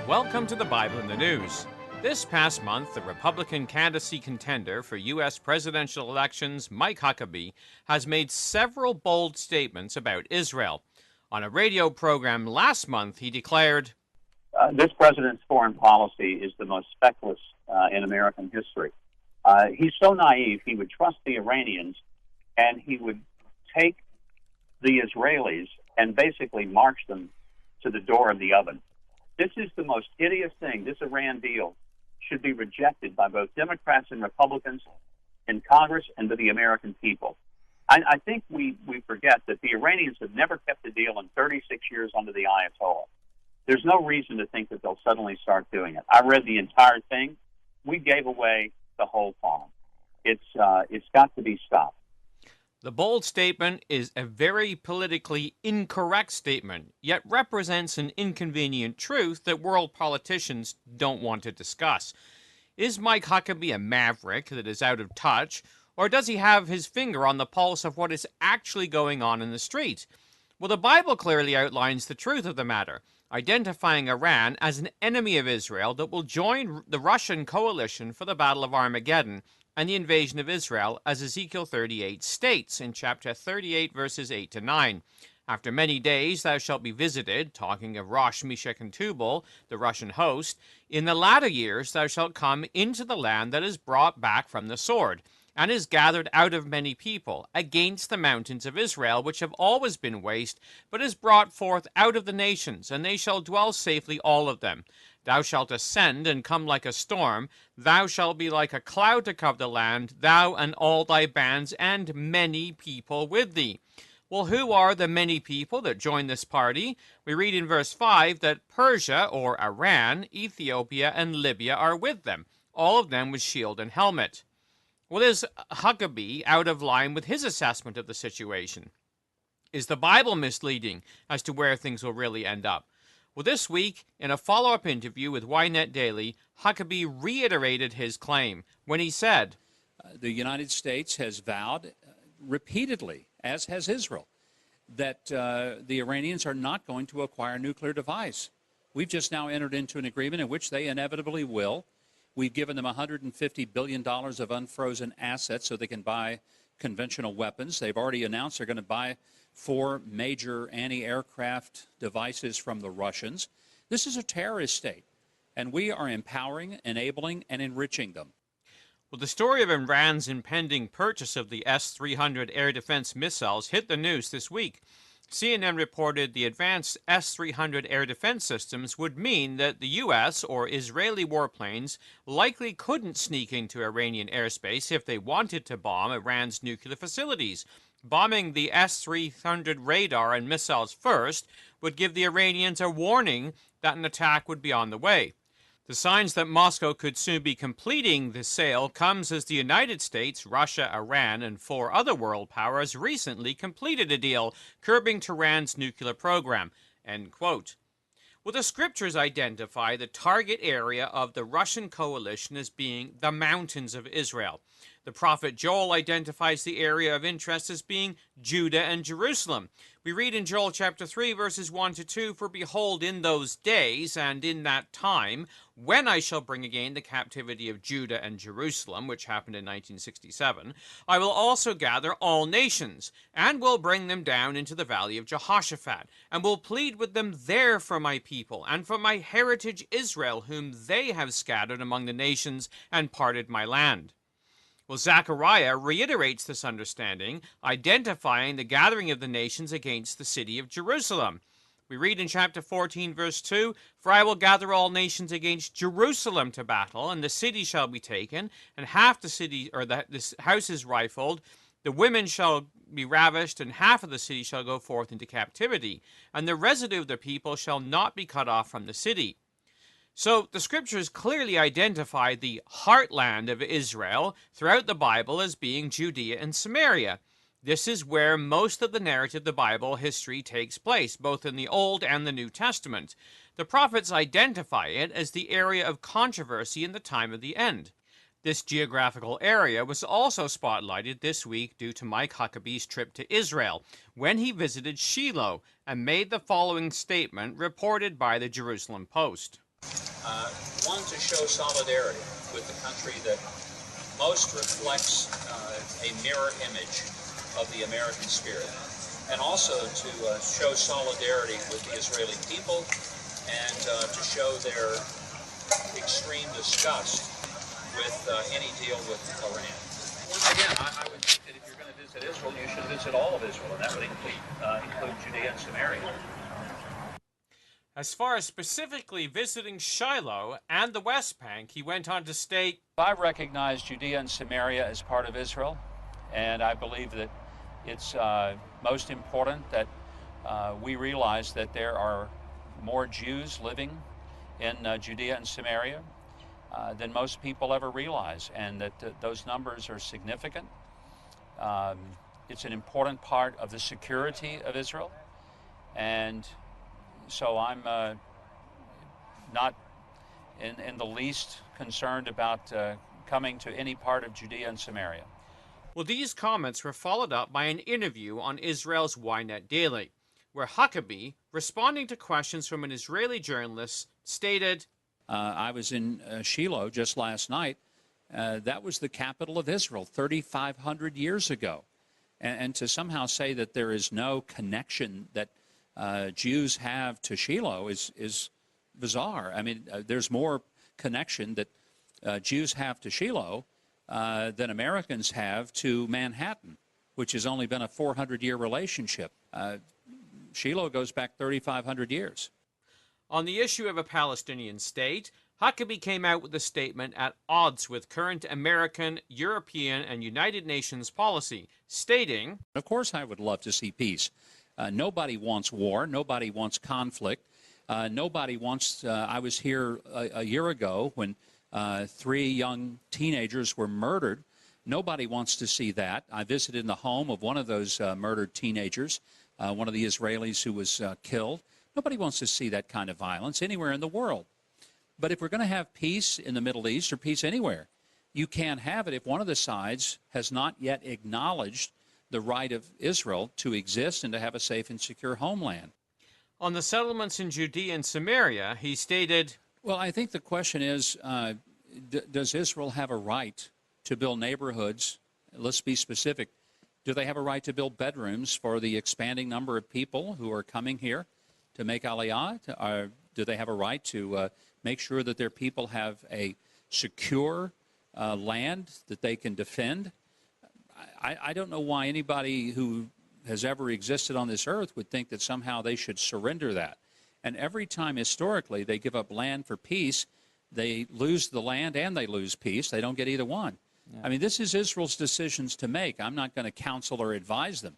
Welcome to the Bible in the News. This past month, the Republican candidacy contender for U.S. presidential elections, Mike Huckabee, has made several bold statements about Israel. On a radio program last month, he declared, This president's foreign policy is the most feckless in American history. He's so naive, he would trust the Iranians, and he would take the Israelis and basically march them to the door of the oven. This is the most hideous thing. This Iran deal should be rejected by both Democrats and Republicans in Congress and by the American people. I think we forget that the Iranians have never kept a deal in 36 years under the Ayatollah. There's no reason to think that they'll suddenly start doing it. I read the entire thing. We gave away the whole farm. It's got to be stopped. The bold statement is a very politically incorrect statement, yet represents an inconvenient truth that world politicians don't want to discuss. Is Mike Huckabee a maverick that is out of touch, or does he have his finger on the pulse of what is actually going on in the street? Well, the Bible clearly outlines the truth of the matter, identifying Iran as an enemy of Israel that will join the Russian coalition for the Battle of Armageddon and the invasion of Israel, as Ezekiel 38 states in chapter 38, verses 8 to 9. After many days thou shalt be visited, talking of Rosh, Meshach, and Tubal, the Russian host. In the latter years thou shalt come into the land that is brought back from the sword, and is gathered out of many people, against the mountains of Israel, which have always been waste, but is brought forth out of the nations, and they shall dwell safely all of them. Thou shalt ascend and come like a storm, thou shalt be like a cloud to cover the land, thou and all thy bands, and many people with thee. Well, who are the many people that join this party? We read in verse 5 that Persia, or Iran, Ethiopia, and Libya are with them, all of them with shield and helmet. Well, is Huckabee out of line with his assessment of the situation? Is the Bible misleading as to where things will really end up? Well, this week, in a follow-up interview with Ynet Daily, Huckabee reiterated his claim when he said, The United States has vowed repeatedly, as has Israel, that the Iranians are not going to acquire a nuclear device. We've just now entered into an agreement in which they inevitably will. We've given them $150 billion of unfrozen assets so they can buy conventional weapons. They've already announced they're going to buy 4 major anti-aircraft devices from the Russians. This is a terrorist state, and we are empowering, enabling, and enriching them. Well, the story of Iran's impending purchase of the S-300 air defense missiles hit the news this week. CNN reported the advanced S-300 air defense systems would mean that the U.S. or Israeli warplanes likely couldn't sneak into Iranian airspace if they wanted to bomb Iran's nuclear facilities. Bombing the S-300 radar and missiles first would give the Iranians a warning that an attack would be on the way. The signs that Moscow could soon be completing the sale comes as the United States, Russia, Iran, and 4 other world powers recently completed a deal curbing Tehran's nuclear program. End quote. Well, the scriptures identify the target area of the Russian coalition as being the mountains of Israel. The prophet Joel identifies the area of interest as being Judah and Jerusalem. We read in Joel chapter 3, verses 1 to 2, For behold, in those days and in that time, when I shall bring again the captivity of Judah and Jerusalem, which happened in 1967, I will also gather all nations, and will bring them down into the valley of Jehoshaphat, and will plead with them there for my people, and for my heritage Israel, whom they have scattered among the nations, and parted my land. Well, Zechariah reiterates this understanding, identifying the gathering of the nations against the city of Jerusalem. We read in chapter 14, verse 2, For I will gather all nations against Jerusalem to battle, and the city shall be taken, and half the city, or this house is rifled, the women shall be ravished, and half of the city shall go forth into captivity, and the residue of the people shall not be cut off from the city. So the scriptures clearly identify the heartland of Israel throughout the Bible as being Judea and Samaria. This is where most of the narrative of the Bible history takes place, both in the Old and the New Testament. The prophets identify it as the area of controversy in the time of the end. This geographical area was also spotlighted this week due to Mike Huckabee's trip to Israel, when he visited Shiloh and made the following statement reported by the Jerusalem Post. One, to show solidarity with the country that most reflects a mirror image of the American spirit, and also to show solidarity with the Israeli people and to show their extreme disgust with any deal with Iran. Once again, I would think that if you're going to visit Israel, you should visit all of Israel, and that would include Judea and Samaria. As far as specifically visiting Shiloh and the West Bank, he went on to state, I recognize Judea and Samaria as part of Israel, and I believe that it's most important that we realize that there are more Jews living in Judea and Samaria than most people ever realize, and that those numbers are significant. It's an important part of the security of Israel, and so I'm not in the least concerned about coming to any part of Judea and Samaria. Well, these comments were followed up by an interview on Israel's Ynet Daily, where Huckabee, responding to questions from an Israeli journalist, stated, I was in Shiloh just last night. That was the capital of Israel 3,500 years ago. And to somehow say that there is no connection that Jews have to Shiloh is bizarre. I mean, there's more connection that Jews have to Shiloh than Americans have to Manhattan, which has only been a 400-year relationship. Shiloh goes back 3,500 years. On the issue of a Palestinian state, Huckabee came out with a statement at odds with current American, European, and United Nations policy, stating, of course I would love to see peace. Nobody wants war. Nobody wants conflict. Nobody wants... I was here a year ago when 3 young teenagers were murdered. Nobody wants to see that. I visited the home of one of those murdered teenagers, one of the Israelis who was killed. Nobody wants to see that kind of violence anywhere in the world. But if we're going to have peace in the Middle East or peace anywhere, you can't have it if one of the sides has not yet acknowledged the right of Israel to exist and to have a safe and secure homeland. On the settlements in Judea and Samaria, he stated, well, I think the question is, does Israel have a right to build neighborhoods? Let's be specific. Do they have a right to build bedrooms for the expanding number of people who are coming here to make aliyah? Do they have a right to make sure that their people have a secure land that they can defend? I don't know why anybody who has ever existed on this earth would think that somehow they should surrender that. And every time historically they give up land for peace, they lose the land and they lose peace. They don't get either one. Yeah. I mean, this is Israel's decisions to make. I'm not going to counsel or advise them.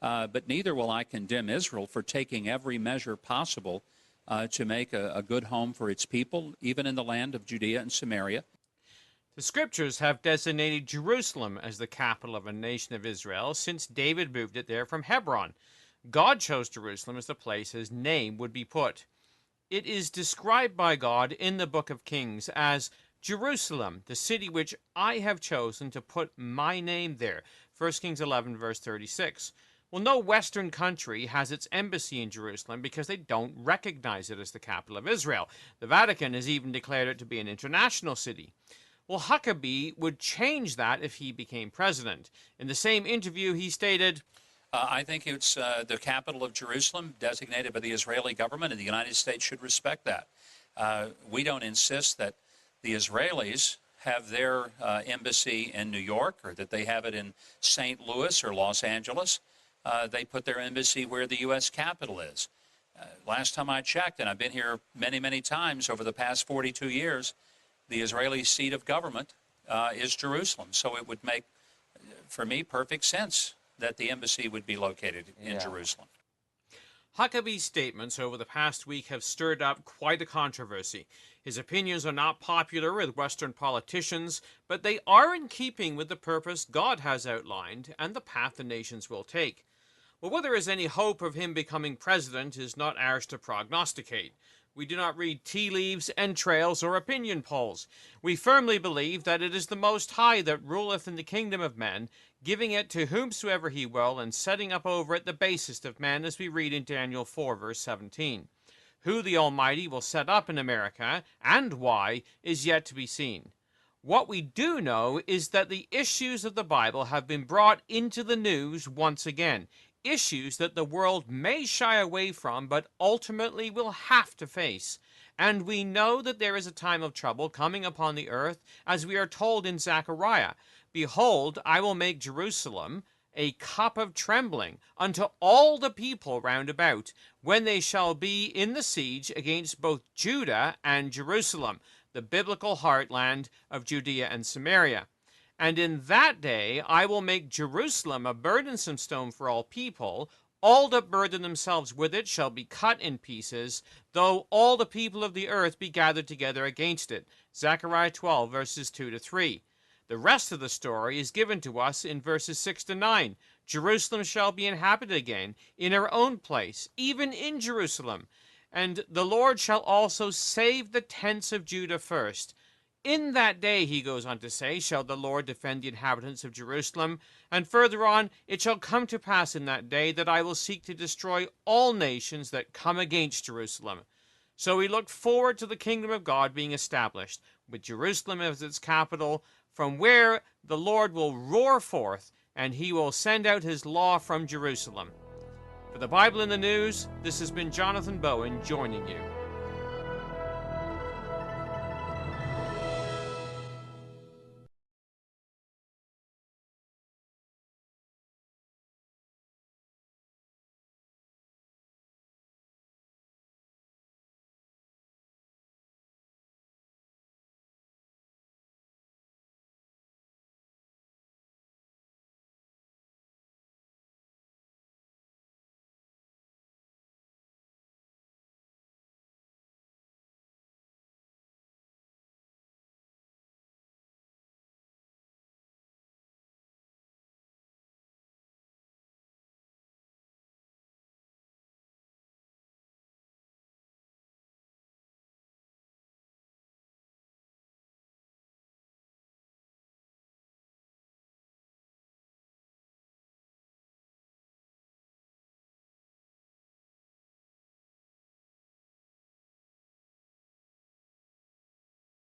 But neither will I condemn Israel for taking every measure possible to make a good home for its people, even in the land of Judea and Samaria. The scriptures have designated Jerusalem as the capital of a nation of Israel since David moved it there from Hebron. God chose Jerusalem as the place his name would be put. It is described by God in the book of Kings as Jerusalem, the city which I have chosen to put my name there. 1 Kings 11, verse 36. Well, no Western country has its embassy in Jerusalem because they don't recognize it as the capital of Israel. The Vatican has even declared it to be an international city. Well, Huckabee would change that if he became president. In the same interview, he stated, I think it's the capital of Jerusalem, designated by the Israeli government, and the United States should respect that. We don't insist that the Israelis have their embassy in New York or that they have it in St. Louis or Los Angeles. They put their embassy where the U.S. Capitol is. Last time I checked, and I've been here many, many times over the past 42 years, the Israeli seat of government is Jerusalem. So it would make, for me, perfect sense that the embassy would be located in Jerusalem. Huckabee's statements over the past week have stirred up quite a controversy. His opinions are not popular with Western politicians, but they are in keeping with the purpose God has outlined and the path the nations will take. Well, whether there is any hope of him becoming president is not ours to prognosticate. We do not read tea leaves, entrails, or opinion polls. We firmly believe that it is the Most High that ruleth in the kingdom of men, giving it to whomsoever he will, and setting up over it the basest of men, as we read in Daniel 4, verse 17. Who the Almighty will set up in America, and why, is yet to be seen. What we do know is that the issues of the Bible have been brought into the news once again. Issues that the world may shy away from, but ultimately will have to face. And we know that there is a time of trouble coming upon the earth, as we are told in Zechariah. Behold, I will make Jerusalem a cup of trembling unto all the people round about, when they shall be in the siege against both Judah and Jerusalem, the biblical heartland of Judea and Samaria. And in that day I will make Jerusalem a burdensome stone for all people. All that burden themselves with it shall be cut in pieces, though all the people of the earth be gathered together against it. Zechariah 12, verses 2 to 3. The rest of the story is given to us in verses 6 to 9. Jerusalem shall be inhabited again in her own place, even in Jerusalem. And the Lord shall also save the tents of Judah first. In that day, he goes on to say, shall the Lord defend the inhabitants of Jerusalem. And further on, it shall come to pass in that day that I will seek to destroy all nations that come against Jerusalem. So we look forward to the kingdom of God being established, with Jerusalem as its capital, from where the Lord will roar forth, and he will send out his law from Jerusalem. For the Bible in the News, this has been Jonathan Bowen joining you.